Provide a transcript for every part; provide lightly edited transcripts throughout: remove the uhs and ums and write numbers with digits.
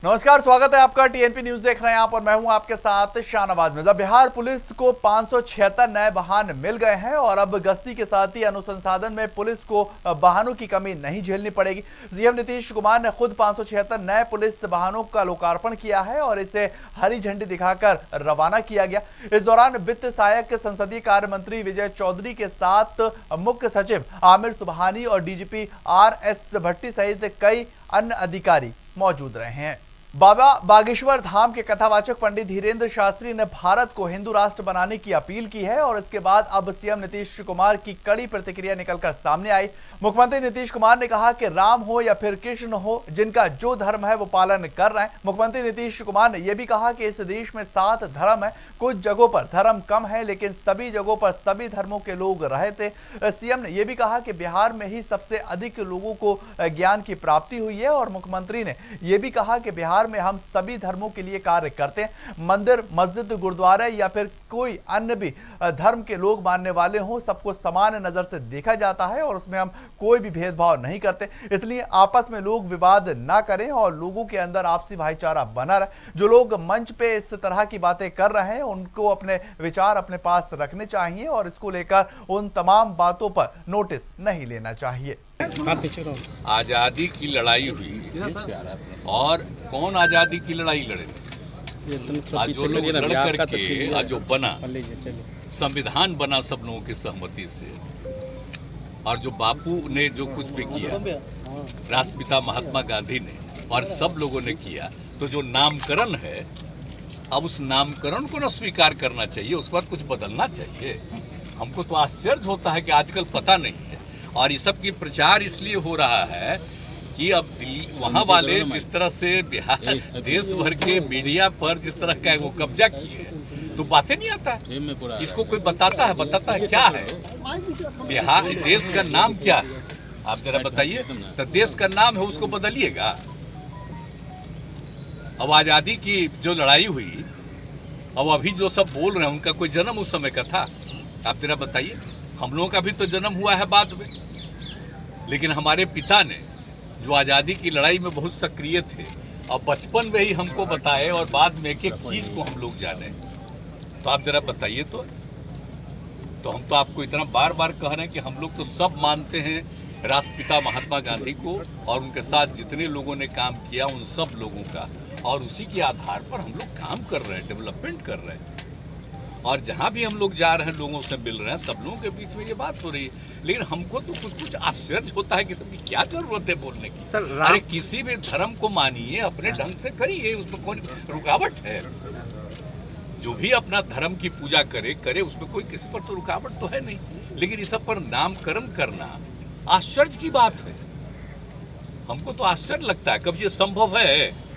नमस्कार, स्वागत है आपका। टीएनपी न्यूज देख रहे हैं आप और मैं हूं आपके साथ शाहनवाज मिर्जा। बिहार पुलिस को 576 नए वाहन मिल गए हैं और अब गश्ती के साथ ही अनुसंधान में पुलिस को वाहनों की कमी नहीं झेलनी पड़ेगी। सीएम नीतीश कुमार ने खुद 576 नए पुलिस वाहनों का लोकार्पण किया है और इसे हरी झंडी दिखाकर रवाना किया गया। इस दौरान वित्त सहायक संसदीय कार्य मंत्री विजय चौधरी के साथ मुख्य सचिव आमिर सुबहानी और डीजीपी RS भट्टी सहित कई अन्य अधिकारी मौजूद रहे हैं। बाबा बागेश्वर धाम के कथावाचक पंडित धीरेन्द्र शास्त्री ने भारत को हिंदू राष्ट्र बनाने की अपील की है और इसके बाद अब सीएम नीतीश कुमार की कड़ी प्रतिक्रिया निकलकर सामने आई। मुख्यमंत्री नीतीश कुमार ने कहा कि राम हो या फिर कृष्ण हो, जिनका जो धर्म है वो पालन कर रहे हैं। मुख्यमंत्री नीतीश कुमार ने यह भी कहा कि इस देश में 7 धर्म है, कुछ जगहों पर धर्म कम है लेकिन सभी जगहों पर सभी धर्मों के लोग रहे थे। सीएम ने यह भी कहा कि बिहार में ही सबसे अधिक लोगों को ज्ञान की प्राप्ति हुई है और मुख्यमंत्री ने यह भी कहा कि बिहार में हम सभी धर्मों के लिए कार्य करते हैं। मंदिर, मस्जिद, गुरुद्वारा या फिर कोई अन्य भी धर्म के लोग मानने वाले हों, सबको समान नजर से देखा जाता है और उसमें हम कोई भी भेदभाव नहीं करते। इसलिए आपस में लोग विवाद ना करें और लोगों के अंदर आपसी भाईचारा बना रहे। जो लोग मंच पे इस तरह की बातें कर रहे हैं उनको अपने विचार अपने पास रखने चाहिए और इसको लेकर उन तमाम बातों पर नोटिस नहीं लेना चाहिए। आजादी की लड़ाई हुई और कौन आजादी की लड़ाई लड़े? आज जो लोग लड़ करके आज जो बना संविधान बना सब लोगों की सहमति से, और जो बापू ने जो कुछ भी किया, राष्ट्रपिता महात्मा गांधी ने और सब लोगों ने किया, तो जो नामकरण है अब उस नामकरण को न स्वीकार करना चाहिए, उसके बाद कुछ बदलना चाहिए। हमको तो आश्चर्य होता है कि आजकल पता नहीं है और इस सब की प्रचार इसलिए हो रहा है कि अब वहाँ वाले जिस तरह से बिहार देश भर के मीडिया पर जिस तरह का वो कब्जा किए तो बातें नहीं आता है। इसको कोई बताता है क्या है बिहार, देश का नाम क्या है? आप जरा बताइए। तो देश का नाम है उसको बदलिएगा। अब आजादी की जो लड़ाई हुई, अब अभी जो सब बोल रहे हैं उनका कोई जन्म उस समय का था? आप जरा बताइए। हम लोगों का भी तो जन्म हुआ है बाद में, लेकिन हमारे पिता ने जो आज़ादी की लड़ाई में बहुत सक्रिय थे और बचपन में ही हमको बताए और बाद में एक एक चीज़ को हम लोग जाने, तो आप जरा बताइए। तो हम तो आपको इतना बार बार कह रहे हैं कि हम लोग तो सब मानते हैं राष्ट्रपिता महात्मा गांधी को और उनके साथ जितने लोगों ने काम किया उन सब लोगों का, और उसी के आधार पर हम लोग काम कर रहे हैं, डेवलपमेंट कर रहे हैं। और जहाँ भी हम लोग जा रहे हैं लोगों से मिल रहे हैं, सब लोगों के बीच में ये बात हो रही है। लेकिन हमको तो कुछ आश्चर्य होता है कि सबकी क्या जरूरत है बोलने की। अरे किसी भी धर्म को मानिए, अपने ढंग से करिए, उसमें कौन रुकावट है? जो भी अपना धर्म की पूजा करे उसमें कोई किसी पर तो रुकावट तो है नहीं। लेकिन इस सब पर नामकरण करना आश्चर्य की बात है। हमको तो आश्चर्य लगता है कब ये संभव है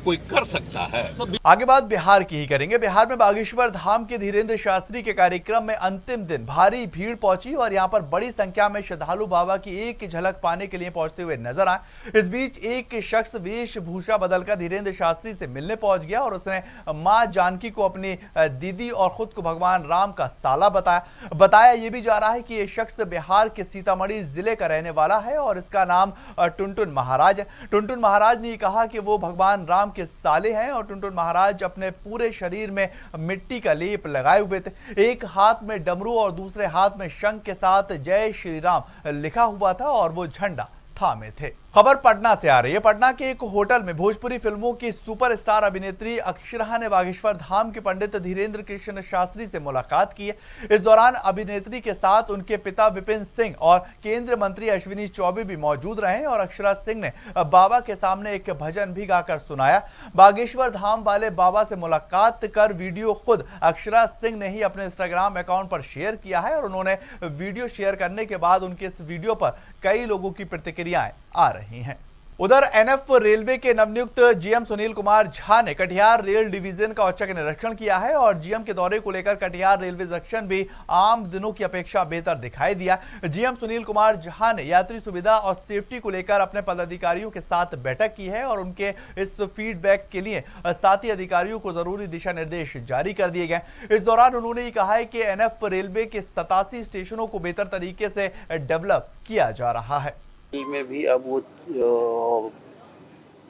कोई कर सकता है। आगे बात बिहार की ही करेंगे। बिहार में बागेश्वर धाम के धीरेन्द्र शास्त्री के कार्यक्रम में अंतिम दिन भारी भीड़ पहुंची और यहां पर बड़ी संख्या में श्रद्धालु बाबा की एक झलक पाने के लिए पहुंचते हुए नजर आए। इस बीच एक शख्स वेशभूषा बदलकर धीरेन्द्र शास्त्री से मिलने पहुंच गया और उसने मां जानकी को अपनी दीदी और खुद को भगवान राम का साला बताया यह भी जा रहा है कि यह शख्स बिहार के सीतामढ़ी जिले का रहने वाला है और इसका नाम टुनटुन महाराज है। टुनटुन महाराज ने कहा कि वो भगवान राम के साले हैं और टुनटुन महाराज अपने पूरे शरीर में मिट्टी का लेप लगाए हुए थे। एक हाथ में डमरू और दूसरे हाथ में शंख के साथ जय श्री राम लिखा हुआ था और वो झंडा थामे थे। खबर पटना से आ रही है। पटना के एक होटल में भोजपुरी फिल्मों की सुपरस्टार अभिनेत्री अक्षरा ने बागेश्वर धाम के पंडित धीरेन्द्र कृष्ण शास्त्री से मुलाकात की है। इस दौरान अभिनेत्री के साथ उनके पिता विपिन सिंह और केंद्रीय मंत्री अश्विनी चौबे भी मौजूद रहे और अक्षरा सिंह ने बाबा के सामने एक भजन भी गाकर सुनाया। बागेश्वर धाम वाले बाबा से मुलाकात कर वीडियो खुद अक्षरा सिंह ने ही अपने इंस्टाग्राम अकाउंट पर शेयर किया है और उन्होंने वीडियो शेयर करने के बाद उनके इस वीडियो पर कई लोगों की प्रतिक्रियाएं आ रही हैं। उधर एनएफ रेलवे के नवनियुक्त जीएम सुनील कुमार झा ने कटिहार रेल डिवीजन का औचक निरीक्षण किया है और जीएम के दौरे को लेकर कटिहार रेलवे जंक्शन भी आम दिनों की अपेक्षा बेहतर दिखाई दिया। जीएम सुनील कुमार झा ने यात्री सुविधा और सेफ्टी को लेकर अपने पदाधिकारियों के साथ बैठक की है और उनके इस फीडबैक के लिए साथी अधिकारियों को जरूरी दिशा निर्देश जारी कर दिए गए। इस दौरान उन्होंने कहा है कि एनएफ रेलवे के 87 स्टेशनों को बेहतर तरीके से डेवलप किया जा रहा है। में भी अब वो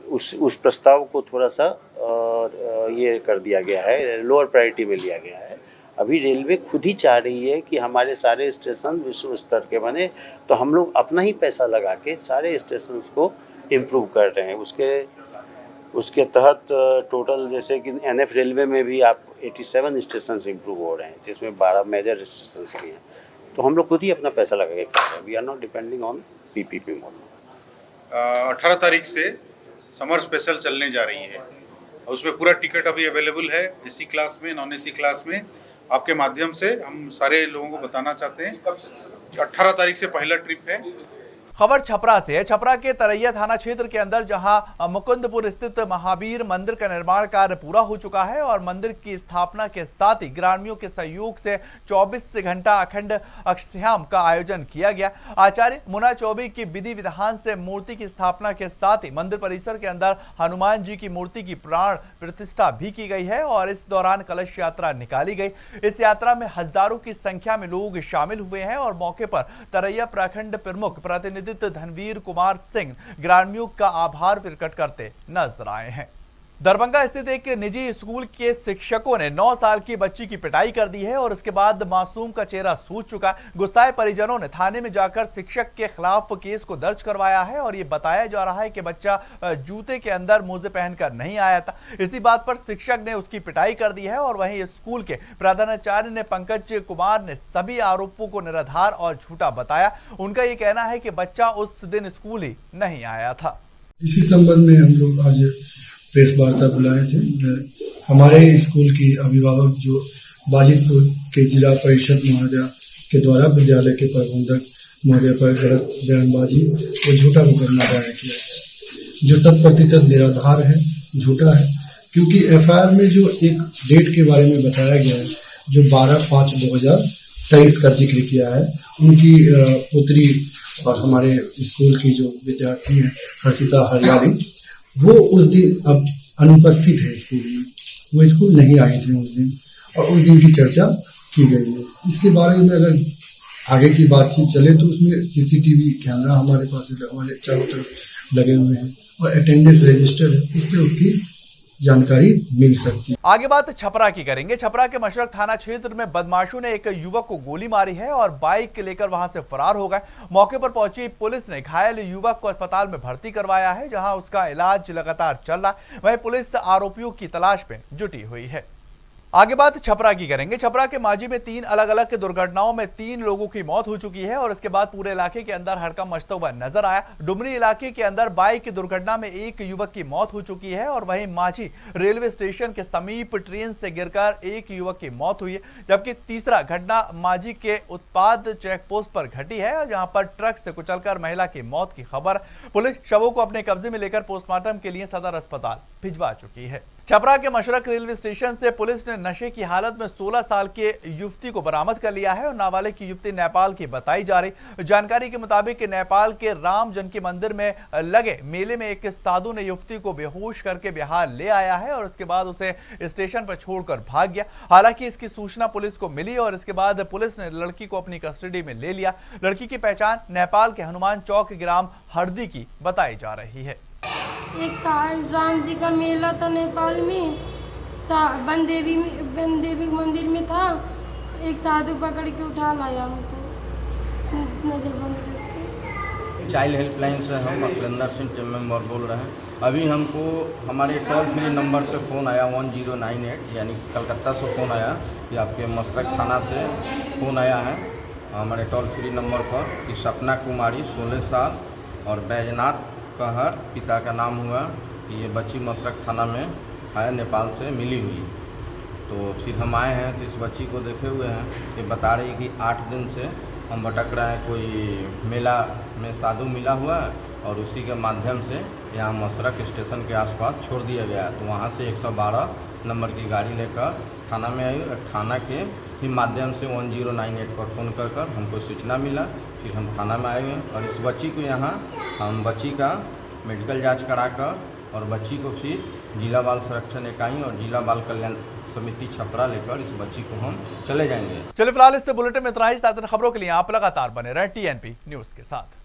उस प्रस्ताव को थोड़ा सा ये कर दिया गया है, लोअर प्रायोरिटी में लिया गया है। अभी रेलवे खुद ही चाह रही है कि हमारे सारे स्टेशन विश्व स्तर के बने, तो हम लोग अपना ही पैसा लगा के सारे स्टेशंस को इम्प्रूव कर रहे हैं। उसके तहत टोटल जैसे कि NF रेलवे में भी आप 87 स्टेशन इम्प्रूव हो रहे हैं, जिसमें 12 मेजर स्टेशन भी हैं। तो हम लोग खुद ही अपना पैसा लगा के कर रहे हैं। We are not depending on PPP model. 18 तारीख से समर स्पेशल चलने जा रही है और उसमें पूरा टिकट अभी अवेलेबल है। AC क्लास में, नॉन AC क्लास में। आपके माध्यम से हम सारे लोगों को बताना चाहते हैं 18 तारीख से पहला ट्रिप है। खबर छपरा से है। छपरा के तरैया थाना क्षेत्र के अंदर जहां मुकुंदपुर स्थित महावीर मंदिर का निर्माण कार्य पूरा हो चुका है और मंदिर की स्थापना के साथ ही ग्रामीणों के सहयोग से 24 घंटा अखंड अष्टयाम का आयोजन किया गया। आचार्य मुना चौबे की विधि विधान से मूर्ति की स्थापना के साथ ही मंदिर परिसर के अंदर हनुमान जी की मूर्ति की प्राण प्रतिष्ठा भी की गई है और इस दौरान कलश यात्रा निकाली गई। इस यात्रा में हजारों की संख्या में लोग शामिल हुए हैं और मौके पर तरैया प्रखंड प्रमुख प्रतिनिधि धनवीर कुमार सिंह ग्रामीणों का आभार प्रकट करते नजर आए हैं। दरभंगा स्थित एक निजी स्कूल के शिक्षकों ने 9 साल की बच्ची की पिटाई कर दी है और उसके बाद मासूम का चेहरा सूज चुका। गुस्साए परिजनों ने थाने में जाकर शिक्षक के खिलाफ केस को दर्ज करवाया है और ये बताया जा रहा है कि बच्चा जूते के अंदर मोजे पहनकर नहीं आया था। इसी बात पर शिक्षक ने उसकी पिटाई कर दी है और वहीं स्कूल के प्रधानाचार्य ने पंकज कुमार ने सभी आरोपों को निराधार और झूठा बताया। उनका ये कहना है कि बच्चा उस दिन स्कूल ही नहीं आया था। इसी संबंध में हम लोग आज प्रेस वार्ता बुलाए थे। हमारे स्कूल की अभिभावक जो बाजितपुर के जिला परिषद महोदया के द्वारा विद्यालय के प्रबंधक महोदय पर गलत बयानबाजी और झूठा मुकदमा दायर किया गया, जो 100% निराधार है, झूठा है। क्योंकि FIR में जो एक डेट के बारे में बताया गया है, जो 12/5/2023 का जिक्र किया है, उनकी पुत्री और हमारे स्कूल की जो विद्यार्थी है हर्षिता हरियाली, वो उस दिन अब अनुपस्थित है स्कूल में। वो स्कूल नहीं आए थे उस दिन और उस दिन की चर्चा की गई है। इसके बारे में अगर आगे की बातचीत चले तो उसमें CCTV कैमरा हमारे पास हमारे चारों तरफ लगे हुए हैं और अटेंडेंस रजिस्टर है, उससे उसकी जानकारी मिल सकती है। आगे बात छपरा की करेंगे। छपरा के मशरक थाना क्षेत्र में बदमाशों ने एक युवक को गोली मारी है और बाइक लेकर वहां से फरार हो गए। मौके पर पहुंची पुलिस ने घायल युवक को अस्पताल में भर्ती करवाया है, जहां उसका इलाज लगातार चल रहा है। वहीं पुलिस आरोपियों की तलाश में जुटी हुई है। आगे बात छपरा की करेंगे। छपरा के माजी में 3 अलग अलग दुर्घटनाओं में 3 लोगों की मौत हो चुकी है और इसके बाद पूरे इलाके के अंदर हड़कंप मचता हुआ नजर आया। डुमरी इलाके के अंदर बाइक की दुर्घटना में एक युवक की मौत हो चुकी है और वहीं माझी रेलवे स्टेशन के समीप ट्रेन से गिरकर एक युवक की मौत हुई है, जबकि तीसरा घटना माझी के उत्पाद चेक पोस्ट पर घटी है, जहां पर ट्रक से कुचलकर महिला की मौत की खबर। पुलिस शवों को अपने कब्जे में लेकर पोस्टमार्टम के लिए सदर अस्पताल भिजवा चुकी है। छपरा के मशरक रेलवे स्टेशन से पुलिस ने नशे की हालत में 16 साल के युवती को बरामद कर लिया है और नाबालिग की युवती नेपाल की बताई जा रही। जानकारी के मुताबिक नेपाल के राम जानकी मंदिर में लगे मेले में एक साधु ने युवती को बेहोश करके बिहार ले आया है और उसके बाद उसे स्टेशन पर छोड़कर भाग गया। हालांकि इसकी सूचना पुलिस को मिली और इसके बाद पुलिस ने लड़की को अपनी कस्टडी में ले लिया। लड़की की पहचान नेपाल के हनुमान चौक ग्राम हरदी की बताई जा रही है। एक साल राम जी का मेला था नेपाल में, वन देवी मंदिर में था। एक साधु पकड़ के उठा लाया हमको नजर बंद करके। चाइल्ड हेल्पलाइन से हम अखिलेंद्र सिंह टीम मेंबर बोल रहे हैं। अभी हमको हमारे टोल फ्री नंबर से फ़ोन आया 1098, यानी कलकत्ता से फ़ोन आया कि आपके मशरक थाना से फ़ोन आया है हमारे टोल फ्री नंबर पर कि सपना कुमारी 16 साल और बैजनाथ कहर पिता का नाम हुआ कि ये बच्ची मशरक थाना में है, नेपाल से मिली हुई। तो फिर हम आए हैं तो इस बच्ची को देखे हुए हैं। ये बता रही कि 8 दिन से हम भटक रहे हैं, कोई मेला में साधु मिला हुआ है और उसी के माध्यम से यहाँ मशरक स्टेशन के आसपास छोड़ दिया गया। तो वहाँ से 112 नंबर की गाड़ी लेकर थाना में आई और थाना के ही माध्यम से 1098 पर फ़ोन कर हमको सूचना मिला। फिर हम थाना में आए हैं और इस बच्ची को यहाँ हम बच्ची का मेडिकल जांच कराकर और बच्ची को फिर जिला बाल संरक्षण इकाई और जिला बाल कल्याण समिति छपरा लेकर इस बच्ची को हम चले जाएंगे। चलिए फिलहाल इससे बुलेटिन में इतना ही। खबरों के लिए आप लगातार बने रहें TNP न्यूज़ के साथ।